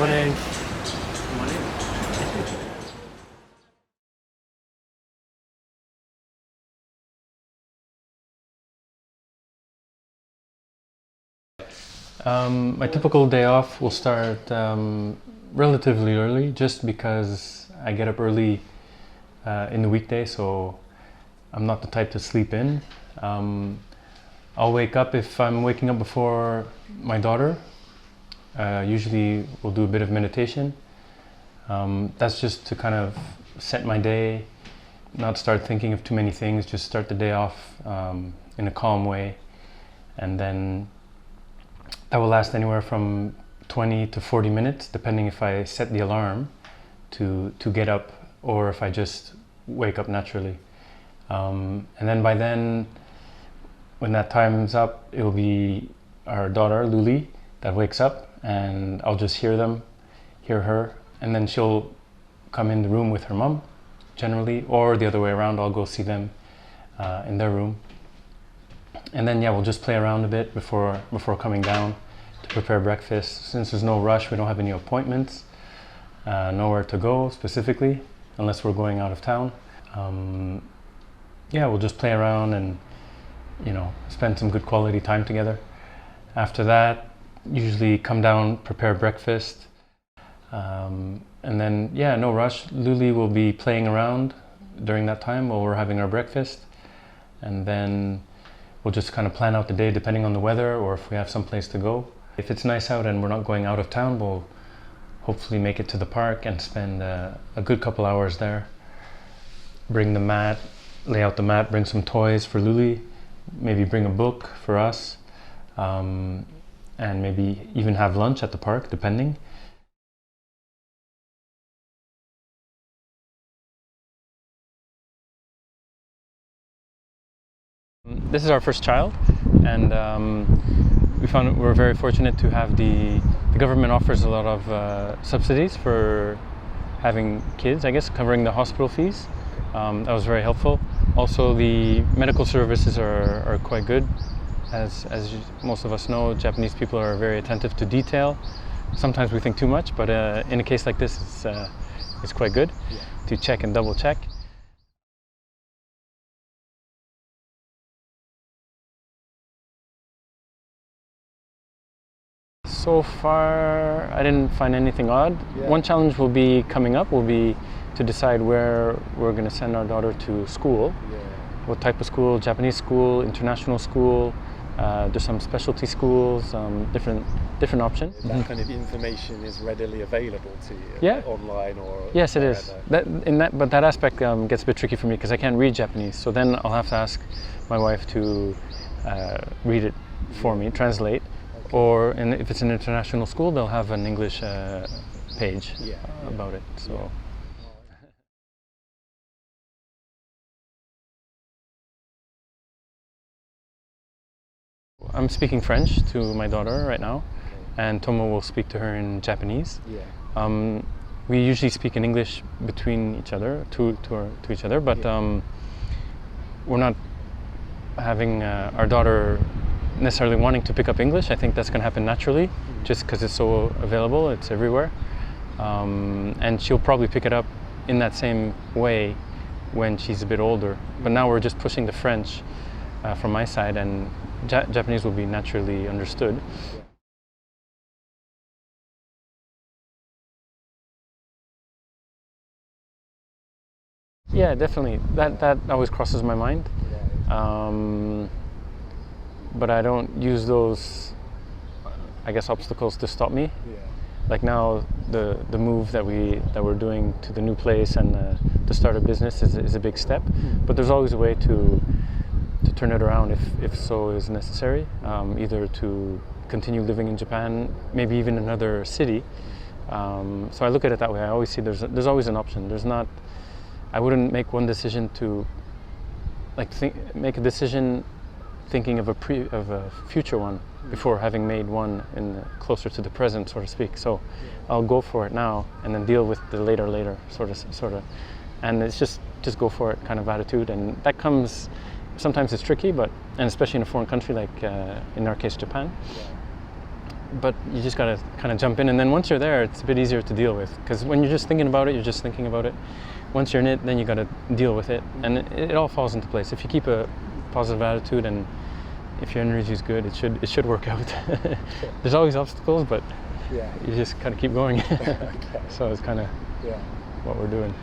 morning. My typical day off will start relatively early, just because I get up early in the weekday, so I'm not the type to sleep in. I'll wake up if I'm waking up before my daughter. Usually we'll do a bit of meditation. That's just to kind of set my day, not start thinking of too many things, just start the day off in a calm way. And then that will last anywhere from 20 to 40 minutes, depending if I set the alarm to get up or if I just wake up naturally. And then by then, when that time's up, it will be our daughter, Luli, that wakes up, and I'll just hear her, and then she'll come in the room with her mom, generally, or the other way around, I'll go see them in their room. And then, yeah, we'll just play around a bit before coming down to prepare breakfast. Since there's no rush, we don't have any appointments, nowhere to go specifically, unless we're going out of town. Yeah, we'll just play around and, spend some good quality time together. After that, usually come down, prepare breakfast. And then, yeah, no rush. Luli will be playing around during that time while we're having our breakfast. And then we'll just kind of plan out the day depending on the weather or if we have some place to go. If it's nice out and we're not going out of town, we'll hopefully make it to the park and spend a good couple hours there. Bring the mat, lay out the mat, bring some toys for Luli, maybe bring a book for us, and maybe even have lunch at the park, depending. This is our first child, and we're very fortunate to have the government offers a lot of subsidies for having kids, I guess, covering the hospital fees. That was very helpful. Also, the medical services are quite good. As most of us know, Japanese people are very attentive to detail. Sometimes we think too much, but in a case like this, it's quite good to check and double check. So far, I didn't find anything odd. Yeah. One challenge will be to decide where we're going to send our daughter to school. Yeah. What type of school? Japanese school, international school. There's some specialty schools, different options. That kind of information is readily available to you, online or. Yes, it is. But that aspect gets a bit tricky for me because I can't read Japanese. So then I'll have to ask my wife to read it for me, translate. Or if it's an international school, they'll have an English page about it. So. I'm speaking French to my daughter right now, and Tomo will speak to her in Japanese. Yeah. We usually speak in English between each other, to each other, but we're not having our daughter necessarily wanting to pick up English. I think that's going to happen naturally, just because it's so available, it's everywhere. And she'll probably pick it up in that same way when she's a bit older. But now we're just pushing the French from my side, and Japanese will be naturally understood. Yeah, definitely. That always crosses my mind. But I don't use those, I guess, obstacles to stop me. Yeah. Like now, the move that we're doing to the new place and to start a business is a big step. But there's always a way to turn it around if so is necessary. Either to continue living in Japan, maybe even another city. So I look at it that way. I always see there's always an option. I wouldn't make one decision to make a decision thinking of a future one before having made one closer to the present, so to speak. So I'll go for it now and then deal with the later, sort of. And it's just go for it kind of attitude. And that comes, sometimes it's tricky, and especially in a foreign country like in our case Japan. but you just gotta kind of jump in, and then once you're there, it's a bit easier to deal with. Because when you're just thinking about it, you're just thinking about it. Once you're in it, then you gotta deal with it, and it all falls into place. If you keep a positive attitude and if your energy is good, it should work out. There's always obstacles, but you just kind of keep going. Okay. So it's kind of what we're doing.